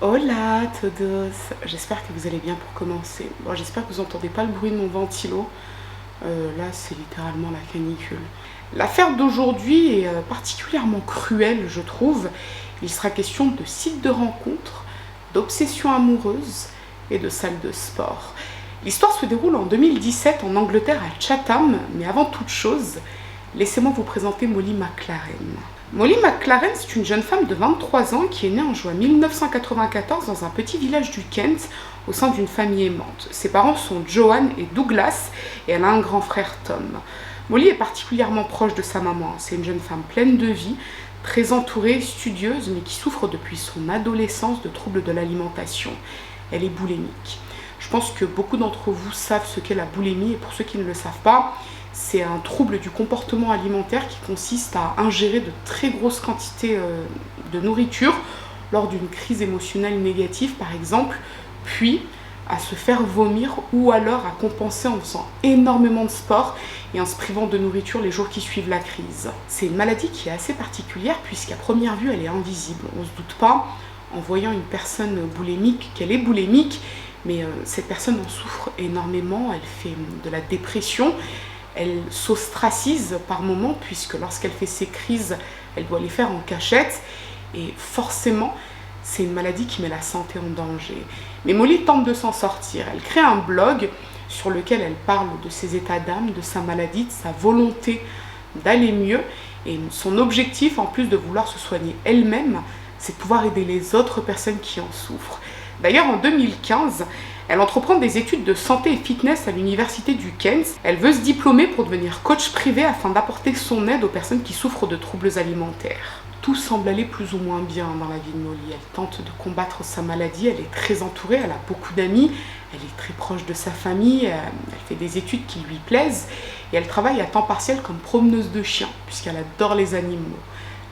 Hola a todos, j'espère que vous allez bien pour commencer. Bon, j'espère que vous n'entendez pas le bruit de mon ventilo. Là, c'est littéralement la canicule. L'affaire d'aujourd'hui est particulièrement cruelle, je trouve. Il sera question de sites de rencontres, d'obsessions amoureuses et de salles de sport. L'histoire se déroule en 2017 en Angleterre à Chatham, mais avant toute chose, laissez-moi vous présenter Molly McLaren. Molly McLaren, c'est une jeune femme de 23 ans qui est née en juin 1994 dans un petit village du Kent au sein d'une famille aimante. Ses parents sont Joanne et Douglas et elle a un grand frère Tom. Molly est particulièrement proche de sa maman. C'est une jeune femme pleine de vie, très entourée, studieuse, mais qui souffre depuis son adolescence de troubles de l'alimentation. Elle est boulimique. Je pense que beaucoup d'entre vous savent ce qu'est la boulimie et pour ceux qui ne le savent pas, c'est un trouble du comportement alimentaire qui consiste à ingérer de très grosses quantités de nourriture lors d'une crise émotionnelle négative par exemple, puis à se faire vomir ou alors à compenser en faisant énormément de sport et en se privant de nourriture les jours qui suivent la crise. C'est une maladie qui est assez particulière puisqu'à première vue elle est invisible. On ne se doute pas en voyant une personne boulémique qu'elle est boulémique, mais cette personne en souffre énormément, elle fait de la dépression. Elle s'ostracise par moments puisque lorsqu'elle fait ses crises, elle doit les faire en cachette et forcément, c'est une maladie qui met la santé en danger. Mais Molly tente de s'en sortir. Elle crée un blog sur lequel elle parle de ses états d'âme, de sa maladie, de sa volonté d'aller mieux et son objectif, en plus de vouloir se soigner elle-même, c'est de pouvoir aider les autres personnes qui en souffrent. D'ailleurs, en 2015, elle entreprend des études de santé et fitness à l'université du Kent. Elle veut se diplômer pour devenir coach privé afin d'apporter son aide aux personnes qui souffrent de troubles alimentaires. Tout semble aller plus ou moins bien dans la vie de Molly. Elle tente de combattre sa maladie, elle est très entourée, elle a beaucoup d'amis, elle est très proche de sa famille, elle fait des études qui lui plaisent et elle travaille à temps partiel comme promeneuse de chiens puisqu'elle adore les animaux.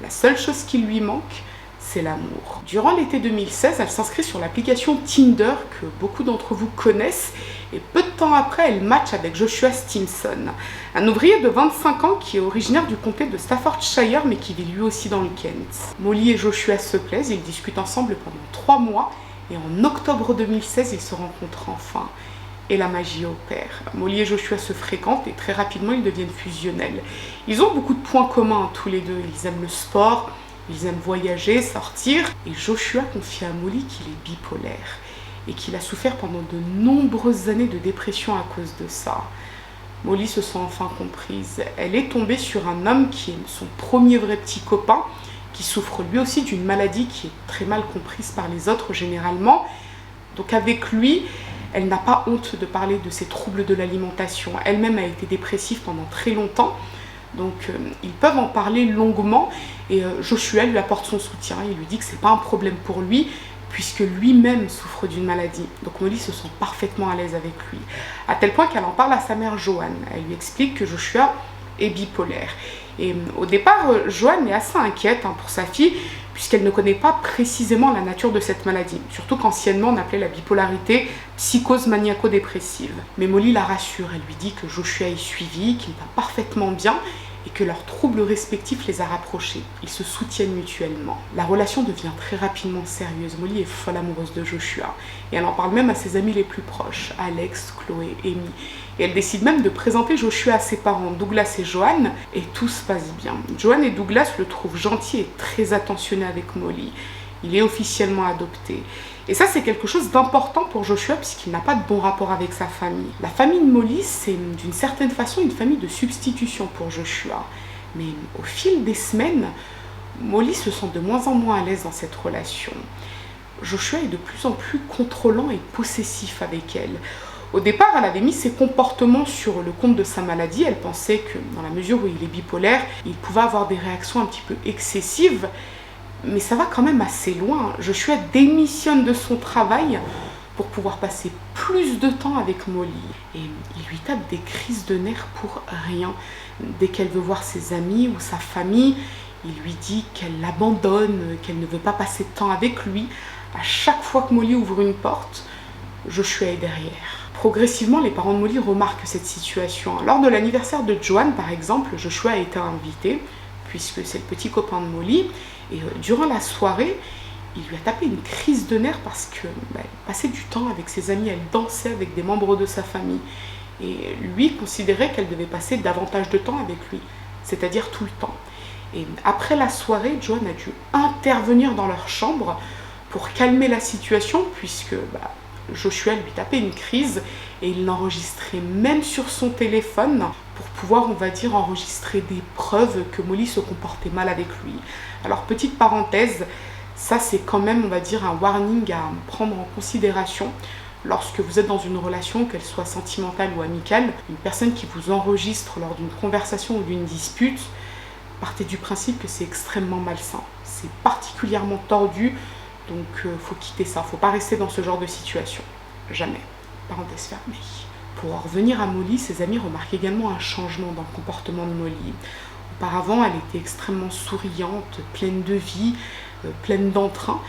La seule chose qui lui manque, c'est l'amour. Durant l'été 2016, elle s'inscrit sur l'application Tinder que beaucoup d'entre vous connaissent et peu de temps après, elle match avec Joshua Stimson, un ouvrier de 25 ans qui est originaire du comté de Staffordshire mais qui vit lui aussi dans le Kent. Molly et Joshua se plaisent, ils discutent ensemble pendant 3 mois et en octobre 2016, ils se rencontrent enfin. Et la magie opère. Molly et Joshua se fréquentent et très rapidement, ils deviennent fusionnels. Ils ont beaucoup de points communs tous les deux, ils aiment le sport, ils aiment voyager, sortir, et Joshua confie à Molly qu'il est bipolaire et qu'il a souffert pendant de nombreuses années de dépression à cause de ça. Molly se sent enfin comprise. Elle est tombée sur un homme qui est son premier vrai petit copain, qui souffre lui aussi d'une maladie qui est très mal comprise par les autres généralement. Donc avec lui, elle n'a pas honte de parler de ses troubles de l'alimentation. Elle-même a été dépressive pendant très longtemps. Donc ils peuvent en parler longuement et Joshua lui apporte son soutien. Il lui dit que c'est pas un problème pour lui puisque lui-même souffre d'une maladie. Donc Molly se sent parfaitement à l'aise avec lui. À tel point qu'elle en parle à sa mère Joanne. Elle lui explique que Joshua est bipolaire. Et au départ, Joanne est assez inquiète pour sa fille puisqu'elle ne connaît pas précisément la nature de cette maladie. Surtout qu'anciennement on appelait la bipolarité psychose maniaco-dépressive. Mais Molly la rassure, elle lui dit que Joshua est suivi, qu'il va parfaitement bien et que leurs troubles respectifs les a rapprochés. Ils se soutiennent mutuellement. La relation devient très rapidement sérieuse. Molly est folle amoureuse de Joshua et elle en parle même à ses amis les plus proches, Alex, Chloé, Amy. Et elle décide même de présenter Joshua à ses parents, Douglas et Joanne, et tout se passe bien. Joanne et Douglas le trouvent gentil et très attentionné avec Molly. Il est officiellement adopté. Et ça, c'est quelque chose d'important pour Joshua puisqu'il n'a pas de bon rapport avec sa famille. La famille de Molly, c'est d'une certaine façon une famille de substitution pour Joshua. Mais au fil des semaines, Molly se sent de moins en moins à l'aise dans cette relation. Joshua est de plus en plus contrôlant et possessif avec elle. Au départ, elle avait mis ses comportements sur le compte de sa maladie. Elle pensait que dans la mesure où il est bipolaire, il pouvait avoir des réactions un petit peu excessives. Mais ça va quand même assez loin. Joshua démissionne de son travail pour pouvoir passer plus de temps avec Molly. Et il lui tape des crises de nerfs pour rien. Dès qu'elle veut voir ses amis ou sa famille, il lui dit qu'elle l'abandonne, qu'elle ne veut pas passer de temps avec lui. À chaque fois que Molly ouvre une porte, Joshua est derrière. Progressivement, les parents de Molly remarquent cette situation. Lors de l'anniversaire de Joanne, par exemple, Joshua a été invité, puisque c'est le petit copain de Molly. Et durant la soirée, il lui a tapé une crise de nerfs parce que elle passait du temps avec ses amis, elle dansait avec des membres de sa famille. Et lui considérait qu'elle devait passer davantage de temps avec lui, c'est-à-dire tout le temps. Et après la soirée, Joan a dû intervenir dans leur chambre pour calmer la situation, puisque Joshua lui tapait une crise et il l'enregistrait même sur son téléphone pour pouvoir, on va dire, enregistrer des preuves que Molly se comportait mal avec lui. Alors, petite parenthèse, ça c'est quand même, on va dire, un warning à prendre en considération lorsque vous êtes dans une relation, qu'elle soit sentimentale ou amicale. Une personne qui vous enregistre lors d'une conversation ou d'une dispute, partez du principe que c'est extrêmement malsain. C'est particulièrement tordu, donc faut quitter ça. Faut pas rester dans ce genre de situation. Jamais. Parenthèse fermée. Pour en revenir à Molly, ses amis remarquent également un changement dans le comportement de Molly. Auparavant, elle était extrêmement souriante, pleine de vie, pleine d'entrain.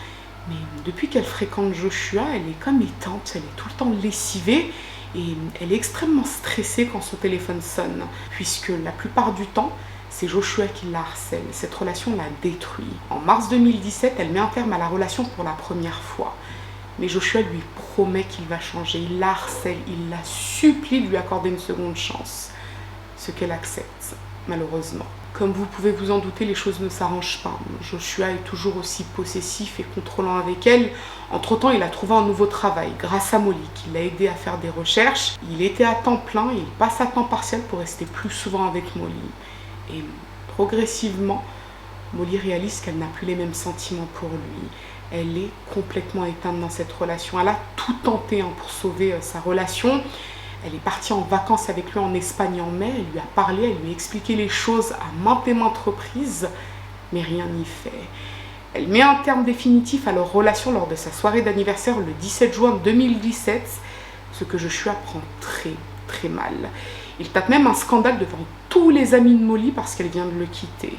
Mais depuis qu'elle fréquente Joshua, elle est comme éteinte, elle est tout le temps lessivée et elle est extrêmement stressée quand son téléphone sonne, puisque la plupart du temps, c'est Joshua qui la harcèle. Cette relation la détruit. En mars 2017, elle met un terme à la relation pour la première fois. Mais Joshua lui promet qu'il va changer. Il la harcèle, il la supplie de lui accorder une seconde chance. Ce qu'elle accepte, malheureusement. Comme vous pouvez vous en douter, les choses ne s'arrangent pas. Joshua est toujours aussi possessif et contrôlant avec elle. Entre-temps, il a trouvé un nouveau travail grâce à Molly, qui l'a aidé à faire des recherches. Il était à temps plein et il passe à temps partiel pour rester plus souvent avec Molly. Et progressivement, Molly réalise qu'elle n'a plus les mêmes sentiments pour lui. Elle est complètement éteinte dans cette relation. Elle a tout tenté pour sauver sa relation. Elle est partie en vacances avec lui en Espagne en mai. Elle lui a parlé, elle lui a expliqué les choses à maintes et maintes reprises, mais rien n'y fait. Elle met un terme définitif à leur relation lors de sa soirée d'anniversaire le 17 juin 2017, ce que Joshua prend très très mal. Il tape même un scandale devant tous les amis de Molly parce qu'elle vient de le quitter.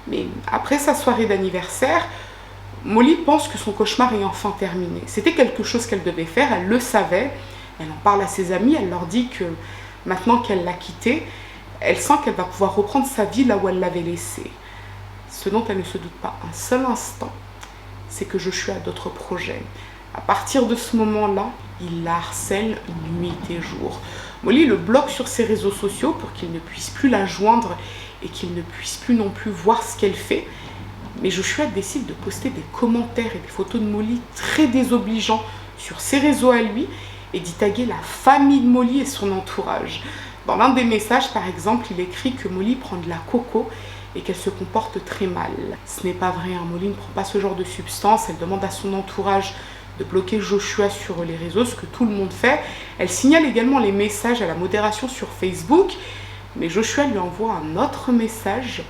Mais après sa soirée d'anniversaire, Molly pense que son cauchemar est enfin terminé. C'était quelque chose qu'elle devait faire, elle le savait. Elle en parle à ses amis, elle leur dit que maintenant qu'elle l'a quitté, elle sent qu'elle va pouvoir reprendre sa vie là où elle l'avait laissée. Ce dont elle ne se doute pas un seul instant, c'est que Joshua a d'autres projets. À partir de ce moment-là, il la harcèle nuit et jour. Molly le bloque sur ses réseaux sociaux pour qu'il ne puisse plus la joindre et qu'il ne puisse plus non plus voir ce qu'elle fait. Mais Joshua décide de poster des commentaires et des photos de Molly très désobligeants sur ses réseaux à lui et d'y taguer la famille de Molly et son entourage. Dans l'un des messages, par exemple, il écrit que Molly prend de la coco et qu'elle se comporte très mal. Ce n'est pas vrai, Molly ne prend pas ce genre de substance. Elle demande à son entourage de bloquer Joshua sur les réseaux, ce que tout le monde fait. Elle signale également les messages à la modération sur Facebook, mais Joshua lui envoie un autre message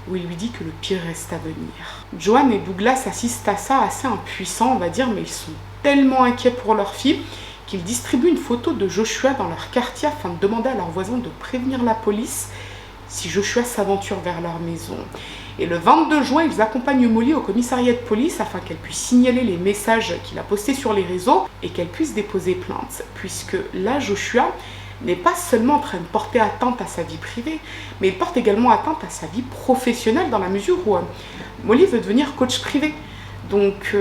où il lui dit que le pire reste à venir. Joan et Douglas assistent à ça assez impuissants, on va dire, mais ils sont tellement inquiets pour leur fille qu'ils distribuent une photo de Joshua dans leur quartier afin de demander à leurs voisins de prévenir la police si Joshua s'aventure vers leur maison. Et le 22 juin, ils accompagnent Molly au commissariat de police afin qu'elle puisse signaler les messages qu'il a postés sur les réseaux et qu'elle puisse déposer plainte. Puisque là, Joshua n'est pas seulement en train de porter atteinte à sa vie privée, mais il porte également atteinte à sa vie professionnelle dans la mesure où Molly veut devenir coach privé. Donc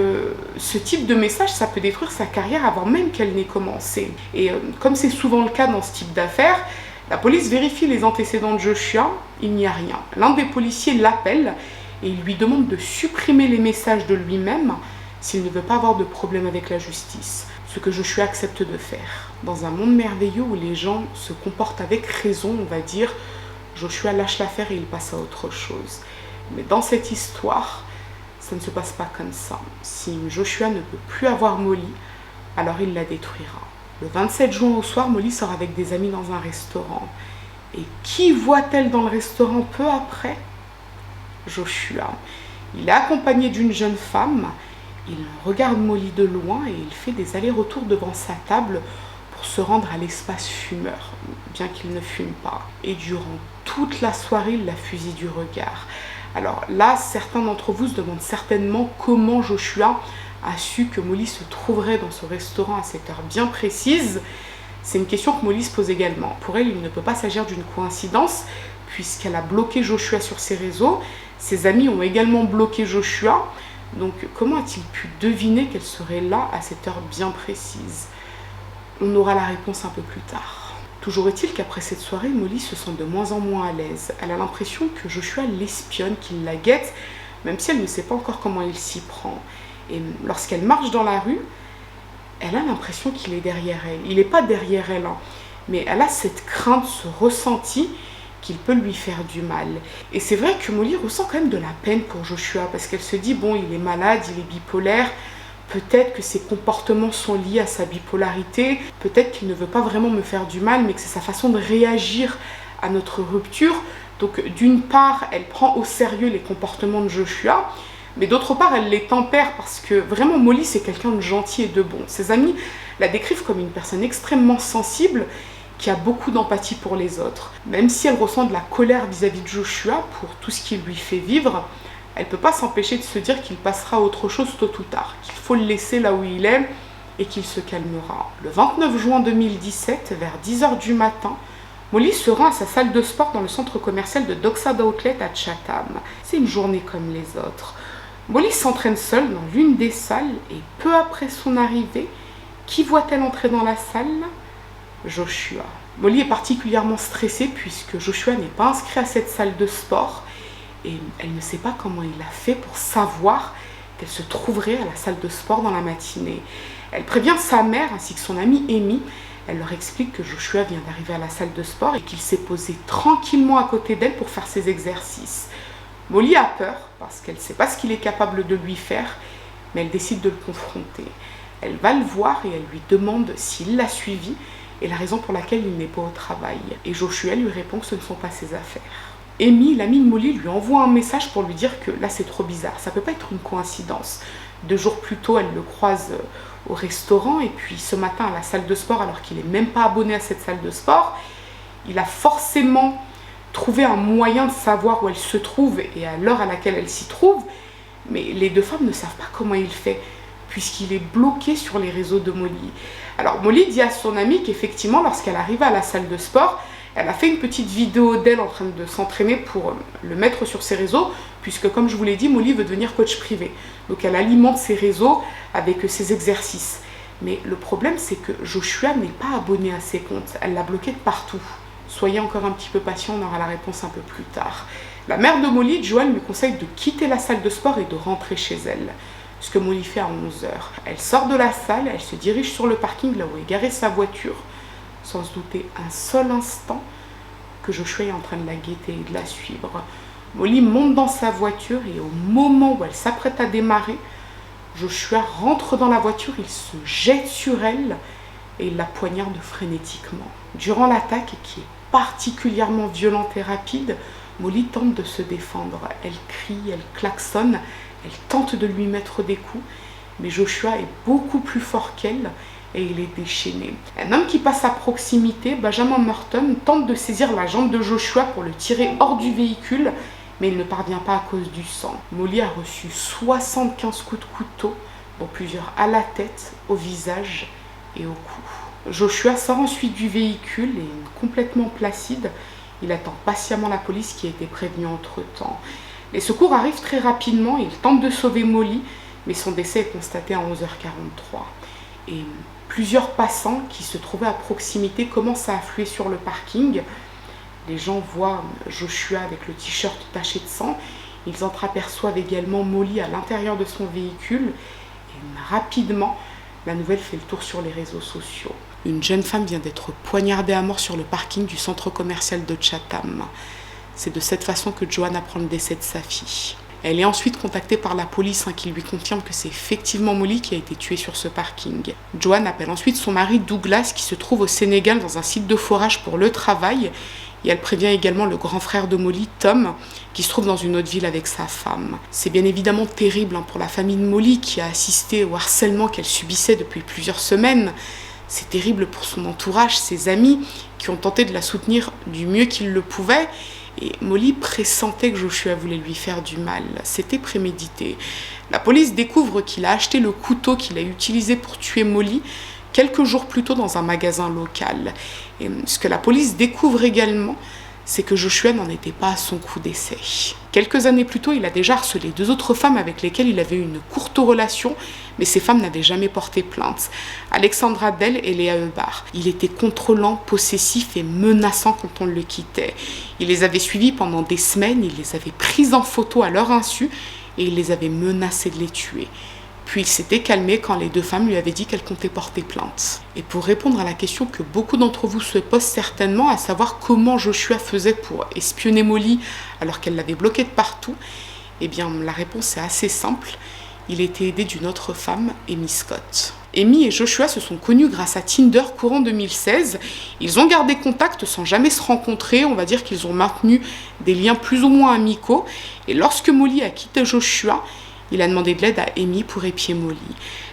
ce type de message, ça peut détruire sa carrière avant même qu'elle n'ait commencé. Et comme c'est souvent le cas dans ce type d'affaires, la police vérifie les antécédents de Joshua, il n'y a rien. L'un des policiers l'appelle et il lui demande de supprimer les messages de lui-même s'il ne veut pas avoir de problème avec la justice, ce que Joshua accepte de faire. Dans un monde merveilleux où les gens se comportent avec raison, on va dire, Joshua lâche l'affaire et il passe à autre chose. Mais dans cette histoire, ça ne se passe pas comme ça. Si Joshua ne peut plus avoir Molly, alors il la détruira. Le 27 juin au soir, Molly sort avec des amis dans un restaurant. Et qui voit-elle dans le restaurant peu après? Joshua. Il est accompagné d'une jeune femme. Il regarde Molly de loin et il fait des allers-retours devant sa table pour se rendre à l'espace fumeur, bien qu'il ne fume pas. Et durant toute la soirée, il la fusille du regard. Alors là, certains d'entre vous se demandent certainement comment Joshua a su que Molly se trouverait dans ce restaurant à cette heure bien précise. C'est une question que Molly se pose également. Pour elle, il ne peut pas s'agir d'une coïncidence puisqu'elle a bloqué Joshua sur ses réseaux. Ses amis ont également bloqué Joshua, Donc comment a-t-il pu deviner qu'elle serait là à cette heure bien précise? On aura la réponse un peu plus tard. Toujours est-il qu'après cette soirée, Molly se sent de moins en moins à l'aise. Elle a l'impression que Joshua l'espionne, qu'il la guette, même si elle ne sait pas encore comment il s'y prend. Et lorsqu'elle marche dans la rue, elle a l'impression qu'il est derrière elle. Il n'est pas derrière elle, hein, mais elle a cette crainte, ce ressenti qu'il peut lui faire du mal. Et c'est vrai que Molly ressent quand même de la peine pour Joshua, parce qu'elle se dit, bon, il est malade, il est bipolaire, peut-être que ses comportements sont liés à sa bipolarité, peut-être qu'il ne veut pas vraiment me faire du mal, mais que c'est sa façon de réagir à notre rupture. Donc d'une part, elle prend au sérieux les comportements de Joshua, mais d'autre part, elle les tempère parce que vraiment Molly, c'est quelqu'un de gentil et de bon. Ses amis la décrivent comme une personne extrêmement sensible, qui a beaucoup d'empathie pour les autres. Même si elle ressent de la colère vis-à-vis de Joshua pour tout ce qu'il lui fait vivre, elle ne peut pas s'empêcher de se dire qu'il passera à autre chose tôt ou tard, qu'il faut le laisser là où il est et qu'il se calmera. Le 29 juin 2017, vers 10h du matin, Molly se rend à sa salle de sport dans le centre commercial de Dockside Outlet à Chatham. C'est une journée comme les autres. Molly s'entraîne seule dans l'une des salles et peu après son arrivée, qui voit-elle entrer dans la salle? Joshua. Molly est particulièrement stressée puisque Joshua n'est pas inscrit à cette salle de sport et elle ne sait pas comment il a fait pour savoir qu'elle se trouverait à la salle de sport dans la matinée. Elle prévient sa mère ainsi que son amie Amy. Elle leur explique que Joshua vient d'arriver à la salle de sport et qu'il s'est posé tranquillement à côté d'elle pour faire ses exercices. Molly a peur parce qu'elle ne sait pas ce qu'il est capable de lui faire, mais elle décide de le confronter. Elle va le voir et elle lui demande s'il l'a suivi et la raison pour laquelle il n'est pas au travail. Et Joshua lui répond que ce ne sont pas ses affaires. Amy, l'amie de Molly, lui envoie un message pour lui dire que là c'est trop bizarre, ça peut pas être une coïncidence. 2 jours plus tôt, elle le croise au restaurant et puis ce matin à la salle de sport alors qu'il n'est même pas abonné à cette salle de sport. Il a forcément trouvé un moyen de savoir où elle se trouve et à l'heure à laquelle elle s'y trouve, mais les 2 femmes ne savent pas comment il fait puisqu'il est bloqué sur les réseaux de Molly. Alors Molly dit à son amie qu'effectivement lorsqu'elle arrive à la salle de sport, elle a fait une petite vidéo d'elle en train de s'entraîner pour le mettre sur ses réseaux, puisque comme je vous l'ai dit, Molly veut devenir coach privé. Donc elle alimente ses réseaux avec ses exercices. Mais le problème c'est que Joshua n'est pas abonné à ses comptes, elle l'a bloqué de partout. Soyez encore un petit peu patient, on aura la réponse un peu plus tard. La mère de Molly, Joanne, lui conseille de quitter la salle de sport et de rentrer chez elle. Ce que Molly fait à 11h. Elle sort de la salle, elle se dirige sur le parking là où est garée sa voiture, sans se douter un seul instant que Joshua est en train de la guetter et de la suivre. Molly monte dans sa voiture et au moment où elle s'apprête à démarrer, Joshua rentre dans la voiture, il se jette sur elle et il la poignarde frénétiquement. Durant l'attaque, qui est particulièrement violente et rapide, Molly tente de se défendre. Elle crie, elle klaxonne, elle tente de lui mettre des coups, mais Joshua est beaucoup plus fort qu'elle et il est déchaîné. Un homme qui passe à proximité, Benjamin Morton, tente de saisir la jambe de Joshua pour le tirer hors du véhicule, mais il ne parvient pas à cause du sang. Molly a reçu 75 coups de couteau, dont plusieurs à la tête, au visage et au cou. Joshua sort ensuite du véhicule et, complètement placide, il attend patiemment la police qui a été prévenue entre-temps. Les secours arrivent très rapidement, ils tentent de sauver Molly, mais son décès est constaté à 11h43. Et plusieurs passants qui se trouvaient à proximité commencent à affluer sur le parking. Les gens voient Joshua avec le t-shirt taché de sang. Ils entreaperçoivent également Molly à l'intérieur de son véhicule. Et rapidement, la nouvelle fait le tour sur les réseaux sociaux. Une jeune femme vient d'être poignardée à mort sur le parking du centre commercial de Chatham. C'est de cette façon que Joanne apprend le décès de sa fille. Elle est ensuite contactée par la police qui lui confirme que c'est effectivement Molly qui a été tuée sur ce parking. Joanne appelle ensuite son mari Douglas qui se trouve au Sénégal dans un site de forage pour le travail. Et elle prévient également le grand frère de Molly, Tom, qui se trouve dans une autre ville avec sa femme. C'est bien évidemment terrible pour la famille de Molly qui a assisté au harcèlement qu'elle subissait depuis plusieurs semaines. C'est terrible pour son entourage, ses amis, qui ont tenté de la soutenir du mieux qu'ils le pouvaient. Et Molly pressentait que Joshua voulait lui faire du mal. C'était prémédité. La police découvre qu'il a acheté le couteau qu'il a utilisé pour tuer Molly quelques jours plus tôt dans un magasin local. Et ce que la police découvre également, c'est que Joshua n'en était pas à son coup d'essai. Quelques années plus tôt, il a déjà harcelé 2 autres femmes avec lesquelles il avait eu une courte relation, mais ces femmes n'avaient jamais porté plainte. Alexandra Dell et Léa Ebar. Il était contrôlant, possessif et menaçant quand on le quittait. Il les avait suivies pendant des semaines, il les avait prises en photo à leur insu et il les avait menacées de les tuer. Puis il s'était calmé quand les 2 femmes lui avaient dit qu'elles comptaient porter plainte. Et pour répondre à la question que beaucoup d'entre vous se posent certainement, à savoir comment Joshua faisait pour espionner Molly alors qu'elle l'avait bloqué de partout, eh bien la réponse est assez simple. Il était aidé d'une autre femme, Amy Scott. Amy et Joshua se sont connus grâce à Tinder courant 2016. Ils ont gardé contact sans jamais se rencontrer. On va dire qu'ils ont maintenu des liens plus ou moins amicaux. Et lorsque Molly a quitté Joshua, il a demandé de l'aide à Amy pour épier Molly.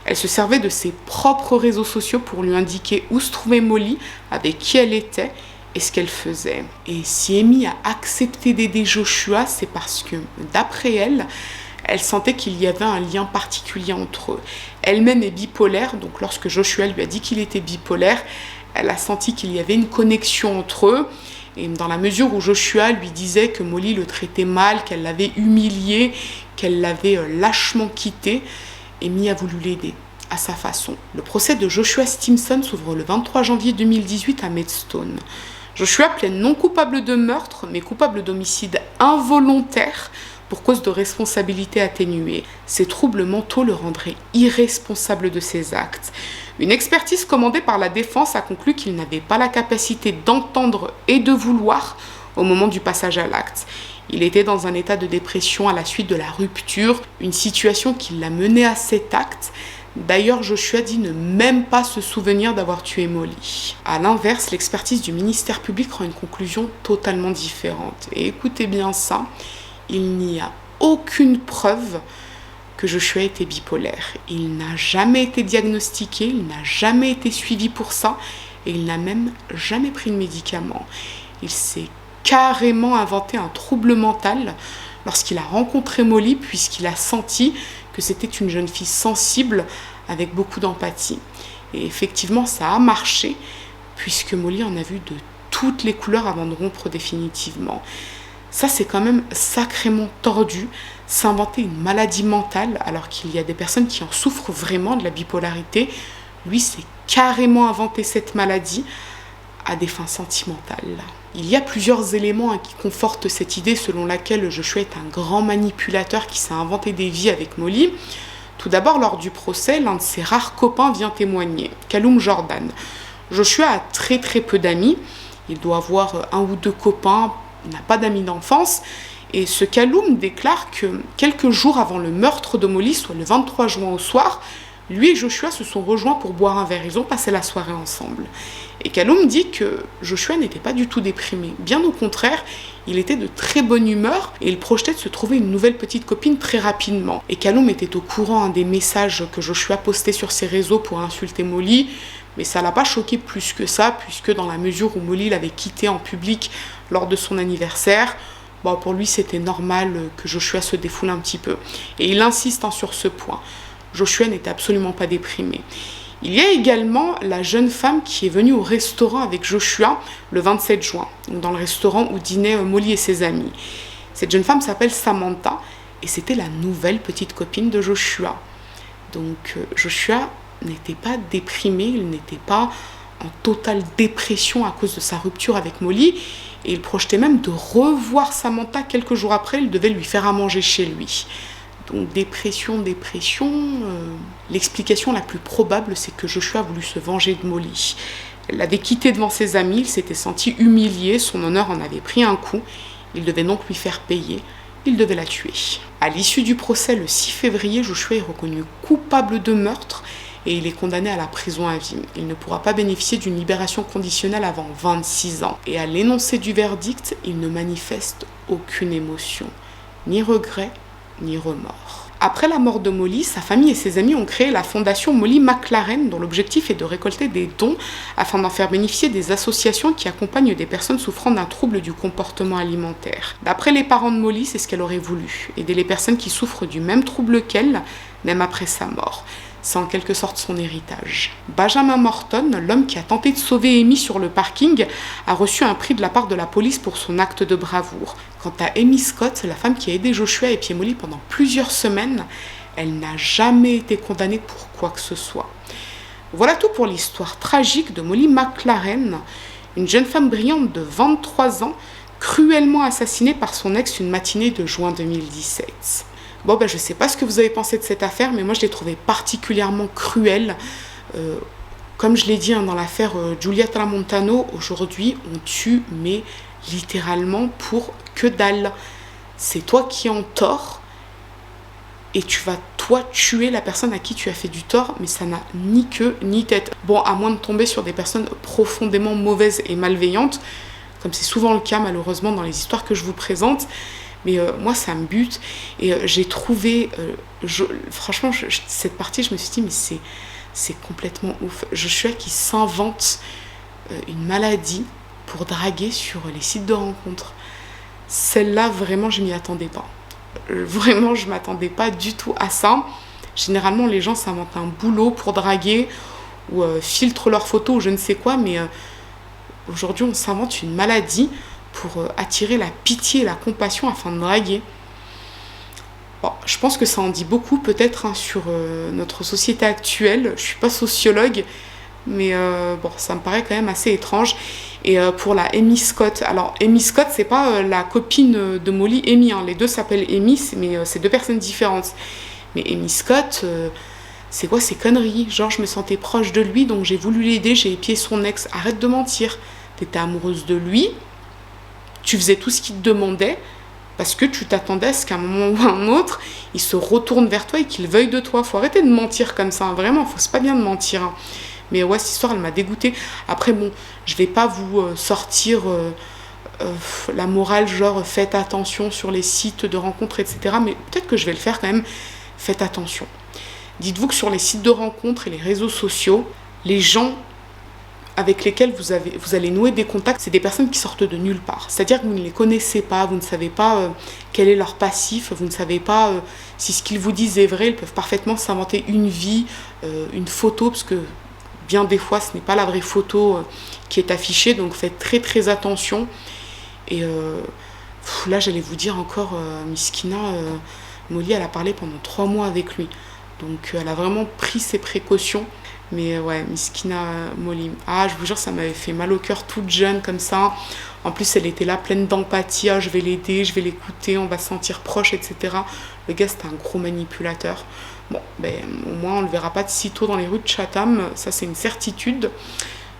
Elle se servait de ses propres réseaux sociaux pour lui indiquer où se trouvait Molly, avec qui elle était et ce qu'elle faisait. Et si Amy a accepté d'aider Joshua, c'est parce que, d'après elle, elle sentait qu'il y avait un lien particulier entre eux. Elle-même est bipolaire, donc lorsque Joshua lui a dit qu'il était bipolaire, elle a senti qu'il y avait une connexion entre eux. Et dans la mesure où Joshua lui disait que Molly le traitait mal, qu'elle l'avait humilié, qu'elle l'avait lâchement quitté, Amy a voulu l'aider à sa façon. Le procès de Joshua Stimson s'ouvre le 23 janvier 2018 à Maidstone. Joshua plaide non coupable de meurtre, mais coupable d'homicide involontaire pour cause de responsabilité atténuée. Ses troubles mentaux le rendraient irresponsable de ses actes. Une expertise commandée par la défense a conclu qu'il n'avait pas la capacité d'entendre et de vouloir au moment du passage à l'acte. Il était dans un état de dépression à la suite de la rupture, une situation qui l'a mené à cet acte. D'ailleurs, Joshua dit ne même pas se souvenir d'avoir tué Molly. A l'inverse, l'expertise du ministère public rend une conclusion totalement différente. Et écoutez bien ça, il n'y a aucune preuve que Joshua était bipolaire. Il n'a jamais été diagnostiqué, il n'a jamais été suivi pour ça, et il n'a même jamais pris de médicaments. Il s'est carrément inventé un trouble mental lorsqu'il a rencontré Molly, puisqu'il a senti que c'était une jeune fille sensible avec beaucoup d'empathie. Et effectivement, ça a marché, puisque Molly en a vu de toutes les couleurs avant de rompre définitivement. Ça, c'est quand même sacrément tordu, s'inventer une maladie mentale alors qu'il y a des personnes qui en souffrent vraiment de la bipolarité. Lui, s'est carrément inventé cette maladie à des fins sentimentales. Il y a plusieurs éléments qui confortent cette idée selon laquelle Joshua est un grand manipulateur qui s'est inventé des vies avec Molly. Tout d'abord, lors du procès, l'un de ses rares copains vient témoigner, Callum Jordan. Joshua a très peu d'amis, il doit avoir 1 ou 2 copains, il n'a pas d'amis d'enfance, et ce Callum déclare que quelques jours avant le meurtre de Molly, soit le 23 juin au soir, lui et Joshua se sont rejoints pour boire un verre, ils ont passé la soirée ensemble. Et Callum dit que Joshua n'était pas du tout déprimé, bien au contraire, il était de très bonne humeur et il projetait de se trouver une nouvelle petite copine très rapidement. Et Callum était au courant des messages que Joshua postait sur ses réseaux pour insulter Molly, mais ça l'a pas choqué plus que ça, puisque dans la mesure où Molly l'avait quitté en public lors de son anniversaire, pour lui c'était normal que Joshua se défoule un petit peu. Et il insiste sur ce point. Joshua n'était absolument pas déprimé. Il y a également la jeune femme qui est venue au restaurant avec Joshua le 27 juin, dans le restaurant où dînaient Molly et ses amis. Cette jeune femme s'appelle Samantha et c'était la nouvelle petite copine de Joshua. Donc Joshua n'était pas déprimé, il n'était pas en totale dépression à cause de sa rupture avec Molly et il projetait même de revoir Samantha quelques jours après, il devait lui faire à manger chez lui. Donc dépression, l'explication la plus probable, c'est que Joshua a voulu se venger de Molly. Elle l'avait quitté devant ses amis, il s'était senti humilié, son honneur en avait pris un coup, il devait donc lui faire payer, il devait la tuer. À l'issue du procès, le 6 février, Joshua est reconnu coupable de meurtre et il est condamné à la prison à vie. Il ne pourra pas bénéficier d'une libération conditionnelle avant 26 ans. Et à l'énoncé du verdict, il ne manifeste aucune émotion, ni regret, ni remords. Après la mort de Molly, sa famille et ses amis ont créé la fondation Molly McLaren, dont l'objectif est de récolter des dons afin d'en faire bénéficier des associations qui accompagnent des personnes souffrant d'un trouble du comportement alimentaire. D'après les parents de Molly, c'est ce qu'elle aurait voulu, aider les personnes qui souffrent du même trouble qu'elle, même après sa mort. c'est en quelque sorte son héritage. Benjamin Morton, l'homme qui a tenté de sauver Amy sur le parking, a reçu un prix de la part de la police pour son acte de bravoure. Quant à Amy Scott, la femme qui a aidé Joshua et Pied Molly pendant plusieurs semaines, elle n'a jamais été condamnée pour quoi que ce soit. Voilà tout pour l'histoire tragique de Molly McLaren, une jeune femme brillante de 23 ans, cruellement assassinée par son ex une matinée de juin 2017. Bon, je ne sais pas ce que vous avez pensé de cette affaire, mais moi je l'ai trouvée particulièrement cruelle. Comme je l'ai dit dans l'affaire Giulia Tramontano, aujourd'hui on tue, mais littéralement pour que dalle. C'est toi qui es en tort et tu vas toi tuer la personne à qui tu as fait du tort, mais ça n'a ni queue ni tête. Bon, à moins de tomber sur des personnes profondément mauvaises et malveillantes, comme c'est souvent le cas malheureusement dans les histoires que je vous présente, mais moi ça me bute. Et j'ai trouvé, franchement, cette partie, je me suis dit, mais c'est complètement ouf. Joshua qui s'invente une maladie pour draguer sur les sites de rencontres. Celle-là, vraiment, je m'y attendais pas. Vraiment, je m'attendais pas du tout à ça. Généralement, les gens s'inventent un boulot pour draguer ou filtrent leurs photos ou je ne sais quoi, mais aujourd'hui, on s'invente une maladie pour attirer la pitié et la compassion afin de draguer. Bon, je pense que ça en dit beaucoup peut-être sur notre société actuelle. Je suis pas sociologue, mais bon, ça me paraît quand même assez étrange. Et pour la Amy Scott, alors Amy Scott, c'est pas la copine de Molly, Amy, hein. Les deux s'appellent Amy, mais c'est deux personnes différentes. Mais Amy Scott, c'est quoi ces conneries? Genre, je me sentais proche de lui, donc j'ai voulu l'aider, j'ai épié son ex. Arrête de mentir. T'étais amoureuse de lui, tu faisais tout ce qu'il te demandait, parce que tu t'attendais à ce qu'à un moment ou à un autre, il se retourne vers toi et qu'il veuille de toi. Faut arrêter de mentir comme ça, hein. Vraiment, c'est pas bien de mentir, hein. Mais ouais, cette histoire, elle m'a dégoûtée. Après, bon, je vais pas vous sortir la morale, genre faites attention sur les sites de rencontres, etc. Mais peut-être que je vais le faire quand même. Faites attention. Dites-vous que sur les sites de rencontres et les réseaux sociaux, les gens avec lesquels vous allez nouer des contacts, c'est des personnes qui sortent de nulle part. C'est-à-dire que vous ne les connaissez pas, vous ne savez pas quel est leur passif, vous ne savez pas si ce qu'ils vous disent est vrai. Ils peuvent parfaitement s'inventer une vie, une photo, parce que bien des fois, ce n'est pas la vraie photo qui est affichée, donc faites très très attention. Et là, j'allais vous dire encore, Miskina, Molly, elle a parlé pendant 3 mois avec lui. Donc, elle a vraiment pris ses précautions. Mais ouais, Miskina Molly. Ah, je vous jure, ça m'avait fait mal au cœur toute jeune comme ça. En plus, elle était là pleine d'empathie. Ah, je vais l'aider, je vais l'écouter, on va se sentir proche, etc. Le gars, c'était un gros manipulateur. Bon, au moins, on ne le verra pas de sitôt dans les rues de Chatham. Ça, c'est une certitude.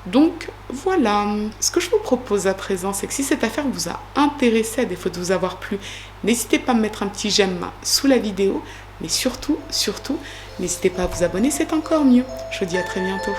Donc, voilà. Ce que je vous propose à présent, c'est que si cette affaire vous a intéressé, à défaut de vous avoir plu, n'hésitez pas à me mettre un petit j'aime sous la vidéo. Mais surtout, n'hésitez pas à vous abonner, c'est encore mieux. Je vous dis à très bientôt.